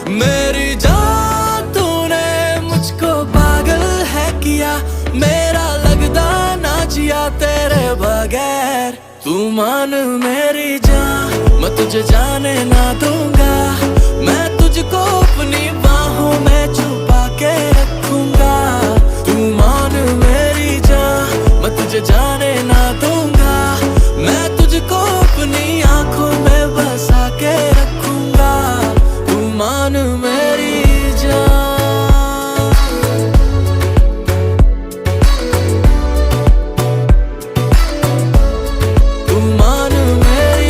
मेरी जान तूने मुझको पागल है किया, मेरा लगदा ना जिया तेरे बगैर। तू मान मेरी जान, मैं तुझे जाने ना दूंगा, मैं तुझको अपनी बाहों में छुपा के रखूंगा। तू मान मेरी जान, मैं तुझे जाने ना दूंगा, मैं तुझको अपनी आंखों में बसा के रखूंगा। तू मान मेरी